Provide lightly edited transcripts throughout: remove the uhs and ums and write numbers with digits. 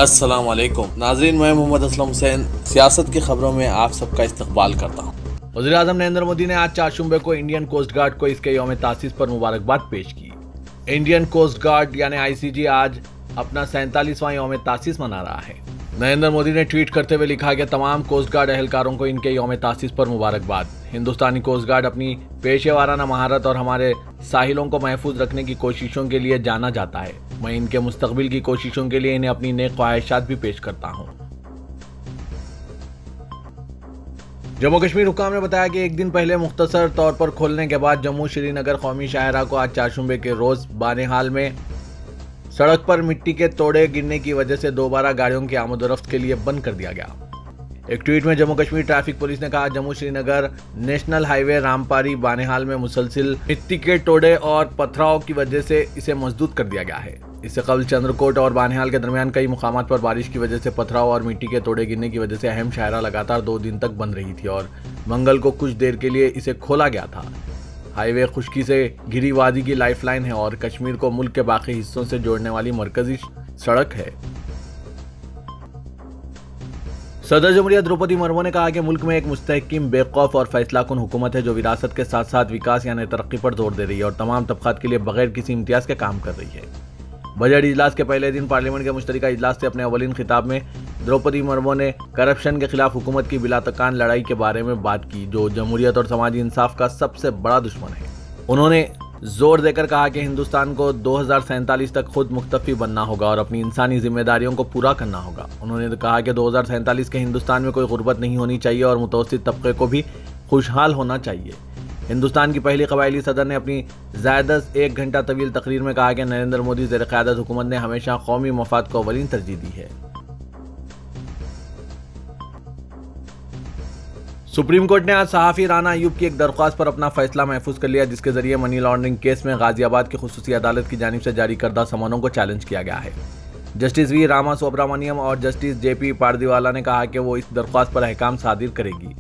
अस्सलाम वालेकुम नाज़रीन, मैं मोहम्मद असलम हुसैन सियासत की खबरों में आप सबका इस्तकबाल करता हूँ। वज़ीर-ए-आज़म नरेंद्र मोदी ने आज 4 शुंबे को इंडियन कोस्ट गार्ड को इसके यौम तासीस पर मुबारकबाद पेश की। इंडियन कोस्ट गार्ड यानी आईसीजी आज अपना 47वां यौम तासीस मना रहा है। नरेंद्र मोदी ने ट्वीट करते हुए लिखा कि तमाम कोस्ट गार्ड एहलकारों को इनके यौम तासीस पर मुबारकबाद। हिंदुस्तानी कोस्ट गार्ड अपनी पेशेवाराना महारत और हमारे साहिलों को महफूज रखने की कोशिशों के लिए जाना जाता है। मैं इनके मुस्तकबिल की कोशिशों के लिए इन्हें अपनी नेक ख्वाहिशात भी पेश करता हूँ। जम्मू कश्मीर हुकाम ने बताया कि एक दिन पहले मुख्तसर तौर पर खोलने के बाद जम्मू श्रीनगर कौमी शाहराह को आज 4 शुंबे के रोज बानेहाल में सड़क पर मिट्टी के तोड़े गिरने की वजह से दोबारा गाड़ियों की आमदोरफ्त के लिए बंद कर दिया गया। एक ट्वीट में जम्मू कश्मीर ट्रैफिक पुलिस ने कहा, जम्मू श्रीनगर नेशनल हाईवे रामपारी बानेहाल में मुसलसिल मिट्टी के टोड़े और पथराव की वजह से इसे मजबूत कर दिया गया है। इससे कबल चंद्रकोट और बानेहाल के दरमियान कई मुकामात पर बारिश की वजह से पथराव और मिट्टी के तोड़े गिरने की वजह से अहम शाहराह लगातार 2 दिन तक बंद रही थी और मंगल को कुछ देर के लिए इसे खोला गया था। हाईवे खुश्की से घिरी वादी की लाइफलाइन है और कश्मीर को मुल्क के बाकी हिस्सों से जोड़ने वाली मरकजी सड़क है। सदर जमहूरियत द्रौपदी मुर्मू ने कहा कि मुल्क में एक मुस्तहकिम, बेखौफ और फैसलाकुन हुकूमत है जो विरासत के साथ साथ विकास यानी तरक्की पर जोर दे रही है और तमाम तबकात के लिए बगैर किसी इम्तियाज के काम कर रही है। बजट इजलास के पहले दिन पार्लियामेंट के मुश्तरका इजलास से अपने अवलिन खिताब में द्रौपदी मुर्मू ने करप्शन के खिलाफ हुकूमत की बिलातकान लड़ाई के बारे में बात की, जो जमहूरियत और समाजी इंसाफ का सबसे बड़ा दुश्मन है। उन्होंने जोर देकर कहा कि हिंदुस्तान को 2047 तक खुद मुख्तफी बनना होगा और अपनी इंसानी जिम्मेदारियों को पूरा करना होगा। उन्होंने कहा कि 2047 के हिंदुस्तान में कोई गुर्बत नहीं होनी चाहिए और मुतवस्सित तबके को भी खुशहाल होना चाहिए। हिंदुस्तान की पहली कबायली सदर ने अपनी ज़ायदत 1 घंटा तवील तकरीर में कहा कि नरेंद्र मोदी ज़ेर क़यादत हुकूमत ने हमेशा कौमी मफाद को अवलीन तरजीह दी है। सुप्रीम कोर्ट ने आज सहाफ़ी राना अय्यूब की एक दरख्वास्त पर अपना फैसला महफूज कर लिया, जिसके जरिए मनी लॉन्ड्रिंग केस में गाजियाबाद की खुसूसी अदालत की जानिब से जारी करदा समनों को चैलेंज किया गया है। जस्टिस वी रामा सुब्रमण्यम और जस्टिस जेपी पारदीवाला ने कहा कि वो इस दरख्वास्त पर अहकाम सादिर करेगी।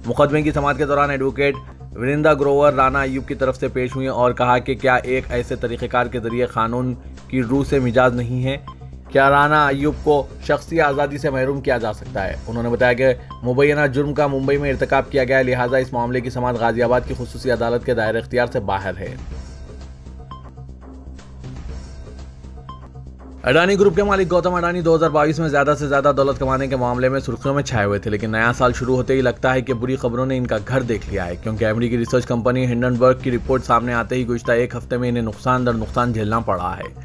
मुकदमे की समाअत के दौरान एडवोकेट वृंदा ग्रोवर राना अय्यूब की तरफ से पेश हुई और कहा कि क्या एक ऐसे तरीक़ेकार के जरिए कानून की रूह से मिजाज नहीं है? क्या राना अय्यूब को शख्सी आज़ादी से महरूम किया जा सकता है? उन्होंने बताया कि मुबैना जुर्म का मुंबई में इर्तिकाब किया गया है, लिहाजा इस मामले की समाअत गाजियाबाद की खुसूसी अदालत के दायरे इख्तियार से बाहर है। अडानी ग्रुप के मालिक गौतम अडानी 2022 में ज्यादा से ज्यादा दौलत कमाने के मामले में सुर्खियों में छाए हुए थे, लेकिन नया साल शुरू होते ही लगता है कि बुरी खबरों ने इनका घर देख लिया है, क्योंकि अमेरिकी रिसर्च कंपनी हिंडनबर्ग की रिपोर्ट सामने आते ही गुज़िश्ता एक हफ्ते में इन्हें नुकसान दर नुकसान झेलना पड़ा है।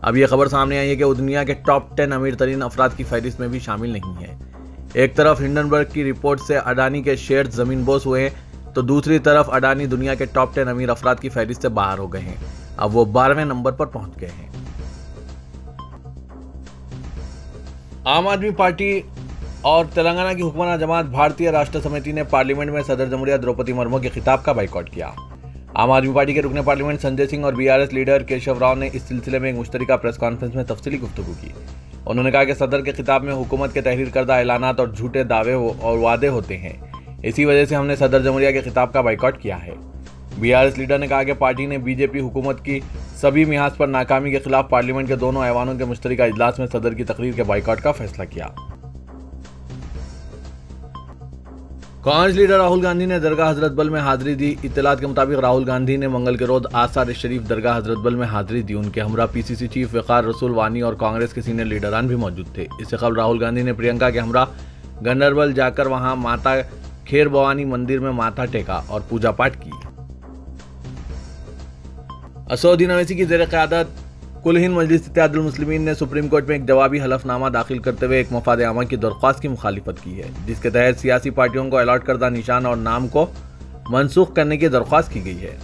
अब यह खबर सामने आई है कि वो दुनिया के टॉप 10 अमीर तरीन अफराद की फहरिस्त में भी शामिल नहीं है। एक तरफ हिंडनबर्ग की रिपोर्ट से अडानी के शेयर जमीनबोस हुए हैं, तो दूसरी तरफ अडानी दुनिया के टॉप 10 अमीर अफराद की फहरिस्त से बाहर हो गए हैं। अब वो 12वें नंबर पर पहुंच गए हैं। आम आदमी पार्टी और तेलंगाना की हुक्मरान जमात भारतीय राष्ट्र समिति ने पार्लियामेंट में सदर जमहूरियत द्रौपदी मुर्मू के खिताब का बाइकआउट किया। आम आदमी पार्टी के रुकने पार्लियामेंट संजय सिंह और बीआरएस लीडर केशव राव ने इस सिलसिले में एक मुश्तरका प्रेस कॉन्फ्रेंस में तफसीली गुफ्तगू की। उन्होंने कहा कि सदर के खिताब में हुकूमत के तहरीर करदा ऐलानात और झूठे दावे और वादे होते हैं, इसी वजह से हमने सदर जमहूरिया के खिताब का बाइकआउट किया है। बीआरएस लीडर ने कहा कि पार्टी ने बीजेपी हुकूमत की सभी मिहाज पर नाकामी के खिलाफ पार्लियामेंट के दोनों ऐवानों के मुश्तरका इजलास में सदर की तकरीर के बाइकआउट का फैसला किया। कांग्रेस लीडर राहुल गांधी ने दरगाह हजरत बल में हाजिरी दी। इत्तलात के मुताबिक राहुल गांधी ने मंगल के रोज आसार शरीफ दरगाह हजरत बल में हाजिरी दी। उनके हमरा पीसीसी चीफ वकार रसूल वानी और कांग्रेस के सीनियर लीडरान भी मौजूद थे। इससे कबल राहुल गांधी ने प्रियंका के हमरा गंडरबल जाकर वहां माता खेर भवानी मंदिर में माथा टेका और पूजा पाठ की। असदुद्दीन ओवैसी की ज़ेर क़यादत कुल हिंद मजलिस इत्तेहादुल मुस्लिमीन ने सुप्रीम कोर्ट में एक जवाबी हलफनामा दाखिल करते हुए एक मफाद आमा की दरख्वास्त की मुखालिफत की है, जिसके तहत सियासी पार्टियों को अलॉट करदा निशान और नाम को मनसूख करने की दरख्वास्त की गई है।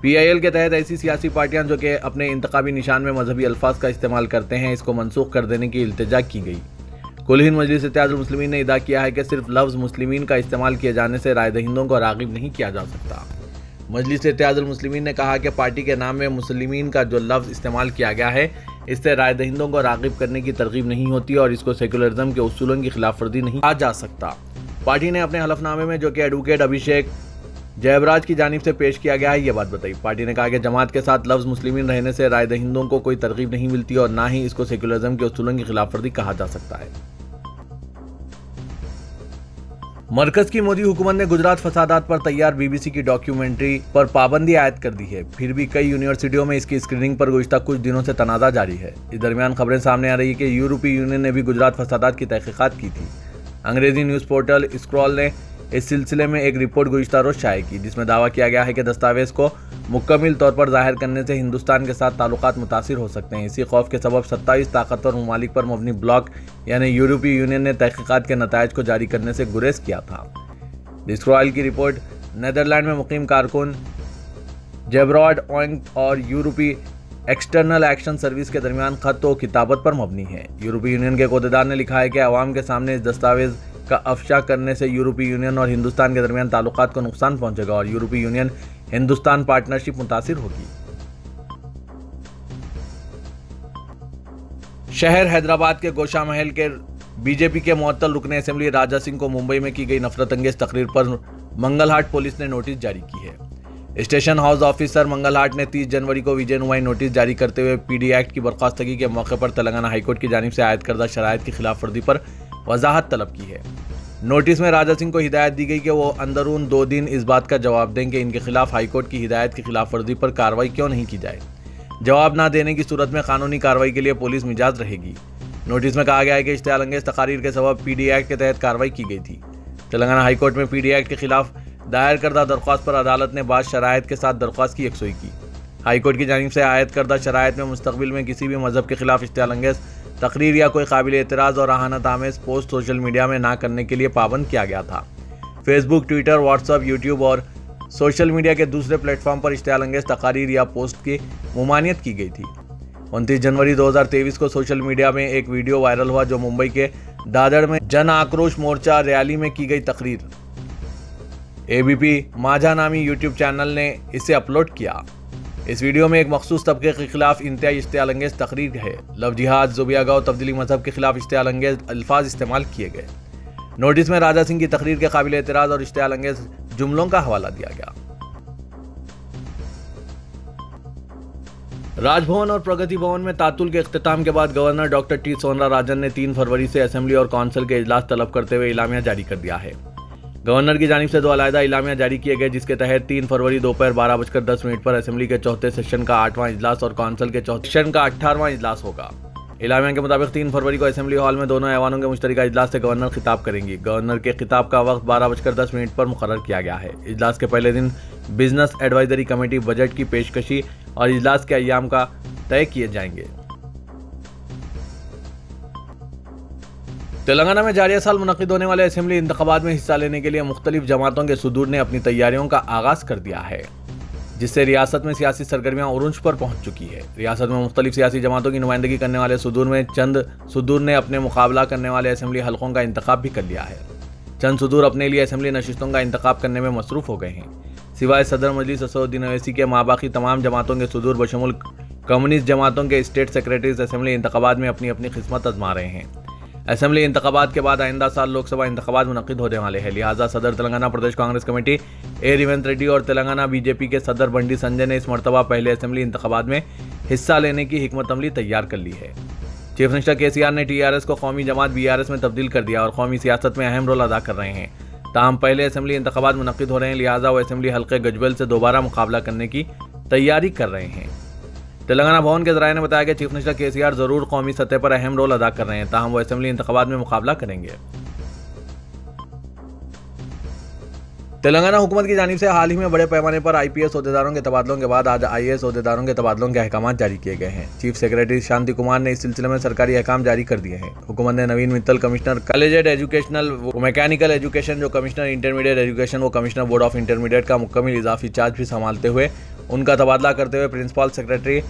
PIL के तहत ऐसी सियासी पार्टियां जो कि अपने इंतखाबी निशान में मजहबी अल्फाज का इस्तेमाल करते हैं, इसको मनसूख कर देने की इल्तिजा की गई। कुल हिंद मजलिस इत्तेहादुल मुस्लिमीन ने इदा किया है कि सिर्फ लफ्ज़ मुस्लिमीन का इस्तेमाल किए जाने से राय दहिंदों को राग़िब नहीं किया जा सकता। मजलिस इत्तेहादुल मुस्लिमीन ने कहा कि पार्टी के नाम में मुस्लिमीन का जो लफ्ज़ इस्तेमाल किया गया है, इससे राय दहिंदों को राग़िब करने की तरगीब नहीं होती और इसको सेकुलरिज्म के उसूलों की खिलाफ वर्जी नहीं कहा जा सकता। पार्टी ने अपने हलफनामे में, जो कि एडवोकेट अभिषेक जयबराज की जानिब से पेश किया गया है। ये बात बताई। पार्टी ने कहा कि जमात के साथ लफ्ज मुस्लिमीन रहने से राय दहिंदों को कोई तरगीब नहीं मिलती और ना ही इसको सेक्युलरिज्म के उसूलों की खिलाफवर्जी कहा जा सकता है। मरकज की मोदी हुकूमत ने गुजरात फसादात पर तैयार बीबीसी की डॉक्यूमेंट्री पर पाबंदी आयद कर दी है। फिर भी कई यूनिवर्सिटियों में इसकी स्क्रीनिंग पर गुज़िश्ता कुछ दिनों से तनाज़ा जारी है। इस दरमियान खबरें सामने आ रही है कि यूरोपीय यूनियन ने भी गुजरात फसादात की तहकीकात की थी। अंग्रेजी न्यूज़ पोर्टल स्क्रॉल ने इस सिलसिले में एक रिपोर्ट गुज़िश्ता रोज शाये की, जिसमें दावा किया गया है कि दस्तावेज को मुकम्मल तौर पर जाहिर करने से हिंदुस्तान के साथ ताल्लुकात मुतासिर हो सकते हैं। इसी खौफ के सबब 27 ताकतवर ममालिक पर मबनी ब्लॉक यानी यूरोपीय यूनियन ने तहकीकात के नतायज को जारी करने से गुरेज किया था। स्क्रॉल की रिपोर्ट नेदरलैंड में मुकीम कारकुन जेबरॉड ओंग और यूरोपीय एक्सटर्नल एक्शन सर्विस के दरमियान खत व किताबत पर मबनी है। यूरोपीय यूनियन के अहदेदार ने लिखा है कि अवाम के सामने इस दस्तावेज का अफशा करने से यूरोपीय यूनियन और हिंदुस्तान के दरमियान ताल्लुकात को नुकसान पहुंचेगा और यूरोपीय यूनियन हिंदुस्तान पार्टनरशिप मुतासिर होगी। शहर हैदराबाद के गोशा महल के बीजेपी के मुअत्तल रुकने असेंबली राजा सिंह को मुंबई में की गई नफरत अंगेज तकरीर पर मंगलहाट पुलिस ने नोटिस जारी की है। स्टेशन हाउस ऑफिसर मंगलहाट ने 30 जनवरी को विजयनुमाई नोटिस जारी करते हुए पीडी एक्ट की बर्खास्तगी के मौके पर तेलंगाना हाईकोर्ट की जानिब से आयद करदा शराइत की खिलाफवर्जी पर वजाहत तलब की है। नोटिस में राजा सिंह को हिदायत दी गई कि वो अंदरून 2 दिन इस बात का जवाब दें कि इनके खिलाफ हाईकोर्ट की हिदायत की खिलाफवर्जी पर कार्रवाई क्यों नहीं की जाए। जवाब न देने की सूरत में कानूनी कार्रवाई के लिए पुलिस मिजाज रहेगी। नोटिस में कहा गया है कि इश्तियाल अंगेज तकारीर के सबब पीडी एक्ट के तहत कार्रवाई की गई थी। तेलंगाना हाईकोर्ट में पीडी एक्ट के खिलाफ दायर करदा दरख्वास्त पर अदालत ने बाद शराइत के साथ दरख्वास्त की यकसुई की। हाईकोर्ट की जानिब से आयद करदा शराइत में मुस्तकबिल में किसी भी मजहब के खिलाफ इश्तियाल अंगेज तकरीर या कोई काबिल एतराज़ और अहानत आमेज पोस्ट सोशल मीडिया में ना करने के लिए पाबंद किया गया था। फेसबुक, ट्विटर, व्हाट्सएप, यूट्यूब और सोशल मीडिया के दूसरे प्लेटफॉर्म पर इश्तियाल अंगेज तकारीर या पोस्ट की मुमानियत की गई थी। 29 जनवरी 2023 को सोशल मीडिया में एक वीडियो वायरल हुआ जो मुंबई के दादर में जन आक्रोश मोर्चा रैली में की गई तकरीर। एबीपी माझा नामी यूट्यूब चैनल ने इसे अपलोड किया। इस वीडियो में एक मखसूस तबके के खिलाफ इंतहाई इश्तियाल अंगेज तकरीर है। लव जिहाद, ज़ुबिया गाँव, तब्दीली मजहब के खिलाफ इश्तियाल अंगेज अल्फाज इस्तेमाल किए गए। नोटिस में राजा सिंह की तकरीर के काबिल एतराज़ और इश्तियाल अंगेज जुमलों का हवाला दिया गया। राजभवन और प्रगति भवन में तातुल के इख्तिताम के बाद गवर्नर डॉक्टर टी सोंदराराजन ने 3 फरवरी से असेंबली और काउंसिल के इजलास तलब करते हुए इलामिया जारी कर दिया है। गवर्नर की जानिब से 2 अलहदा इलामिया जारी किए गए, जिसके तहत 3 फरवरी दोपहर 12:10 पर असेंबली के चौथे सेशन का 8वां इजलास और काउंसिल के चौथे सेशन का 18वां इजलास होगा। इलामिया के मुताबिक 3 फरवरी को असेंबली हॉल में दोनों ऐवानों के मुश्तरका इजलास से गवर्नर खिताब करेंगी। गवर्नर के खिताब का वक्त 12:10 पर मुकर्रर किया गया है। इजलास के पहले दिन बिजनेस एडवाइजरी कमेटी, बजट की पेशकशी और इजलास के अय्याम का तय किए जाएंगे। तेलंगाना में जारिया साल मुनक्किद होने वाले असेंबली इंतखाबात में हिस्सा लेने के लिए मुख्तलिफ जमातों के सुदूर ने अपनी तैयारियों का आगाज कर दिया है, जिससे रियासत में सियासी सरगर्मियां उरूज पर पहुंच चुकी है। रियासत में मुख्तलिफ सियासी जमातों की नुमाइंदगी करने वाले सुदूर में चंद सुदूर ने अपने मुकाबला करने वाले असेंबली हलकों का इंतखाब भी कर लिया है। चंद सुदूर अपने लिए असेंबली नशिस्तों का इंतखाब करने में मसरूफ हो गए हैं। सिवाय सदर मजलिस असदुद्दीन ओवैसी के माबाकी तमाम जमातों के सुदूर बशमुल कम्युनिस्ट जमातों के स्टेट सेक्रेटरीज असेंबली इंतखाबात में अपनी अपनी किस्मत आजमा रहे हैं। असेंबली इंतखाबात के बाद आइंदा साल लोकसभा इंतखाबात मुनक्किद होने वाले हैं। लिहाजा सदर तेलंगाना प्रदेश कांग्रेस कमेटी ए रेवंत रेड्डी और तेलंगाना बीजेपी के सदर बंडी संजय ने इस मरतबा पहले असेंबली इंतखाबात में हिस्सा लेने की हिकमत अमली तैयार कर ली है। चीफ मिनिस्टर केसीआर ने टीआरएस को कौमी जमात बीआरएस में तब्दील कर दिया और कौमी सियासत में अहम रोल अदा कर रहे हैं। ताहम पहले असेंबली इंतखाबात मुनक्किद हो रहे हैं, लिहाजा वो असेंबली हल्के गजबेल से दोबारा मुकाबला करने की तैयारी कर रहे हैं। तेलंगाना भवन के ज़राए ने बताया कि चीफ मिनिस्टर केसीआर जरूर कौमी सतह पर अहम रोल अदा कर रहे हैं, ताहम वो असेंबली इंतखाबात में मुकाबला करेंगे। तेलंगाना हुकूमत की जानिब से हाल ही में बड़े पैमाने पर आईपीएस अहदेदारों के तबादलों के बाद आज आईएएस अहदेदारों के तबादलों के अहकाम जारी किए गए हैं। चीफ सेक्रेटरी शांति कुमार ने इस सिलसिले में सरकारी अहकाम जारी कर दिए हैं। हुकूमत ने Naveen Mittal commissioner collegiate educational mechanical education, जो कमिश्नर इंटरमीडिएट एजुकेशन व कमिश्नर बोर्ड ऑफ इंटरमीडिएट का मुकम्मल इजाफी चार्ज भी संभालते हुए उनका तबादला करते हुए principal secretary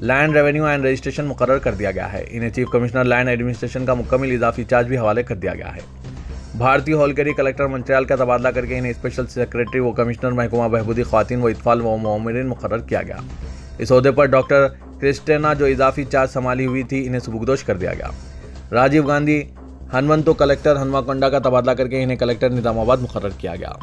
land revenue and registration मुकर्रर कर दिया गया है। इन्हें चीफ कमिश्नर लैंड एडमिनिस्ट्रेशन का मुकम्मल इजाफी चार्ज भी हवाले कर दिया गया है। भारतीय होलकरी कलेक्टर मंत्रियाल का तबादला करके इन्हें स्पेशल सेक्रेटरी व कमिश्नर महकमा बहबूदी ख्वातीन व इत्फाल व मोमिरीन मुकर्रर किया गया। इस ओहदे पर डॉक्टर क्रिस्टेना, जो इजाफी चार्ज संभाली हुई थी, इन्हें सुबुकदोश कर दिया गया। राजीव गांधी हनुमंतो कलेक्टर हनुमाकोंडा का तबादला करके इन्हें कलेक्टर निजामाबाद मुकर्रर किया गया।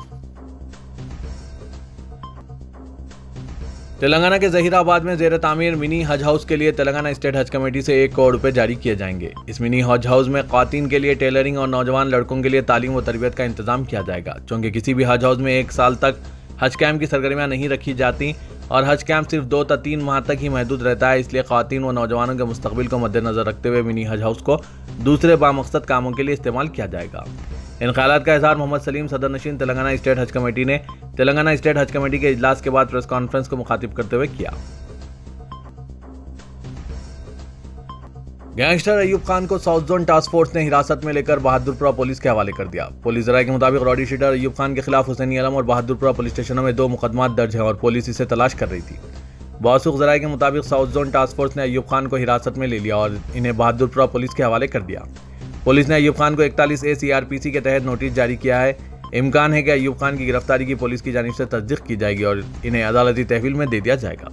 तेलंगाना के जहीराबाद में जेर तामीर मिनी हज हाउस के लिए तेलंगाना स्टेट हज कमेटी से 1 करोड़ रुपए जारी किए जाएंगे। इस मिनी हज हाउस में ख्वातीन के लिए टेलरिंग और नौजवान लड़कों के लिए तालीम व तरबियत का इंतजाम किया जाएगा। चूँकि किसी भी हज हाउस में 1 साल तक हज कैंप की सरगर्मियां नहीं रखी जाती और हज कैंप सिर्फ 2 या 3 माह तक ही महदूद रहता है, इसलिए ख्वातीन व नौजवानों के मुस्तकबिल को मद्देनजर रखते हुए मिनी हज हाउस को दूसरे बामकसद कामों के लिए इस्तेमाल किया जाएगा। इन ख्यालात का इजहार मोहम्मद सलीम, सदर नशीन तेलंगाना स्टेट हज कमेटी ने तेलंगाना स्टेट हज कमेटी के इजलास के बाद प्रेस कॉन्फ्रेंस को मुखातिब करते हुए किया। गैंगस्टर अयूब खान को साउथ जोन टास्क फोर्स ने हिरासत में लेकर बहादुरपुरा पुलिस के हवाले कर दिया। पुलिस जराये के मुताबिक रॉडी शीटर अयूब खान के खिलाफ हुसैनी आलम और बहादुरपुरा पुलिस स्टेशनों में 2 मुकदमात दर्ज हैं और पुलिस इसे तलाश कर रही थी। मौसूख जराये के मुताबिक साउथ जोन टास्क फोर्स ने अयूब खान को हिरासत में ले लिया और इन्हें बहादुरपुरा पुलिस के हवाले कर दिया। पुलिस ने अयूब खान को 41A CRPC के तहत नोटिस जारी किया है। इम्कान है कि अयूब खान की गिरफ्तारी की पुलिस की जानिब से तस्दीक की जाएगी और इन्हें अदालती तहवील में दे दिया जाएगा।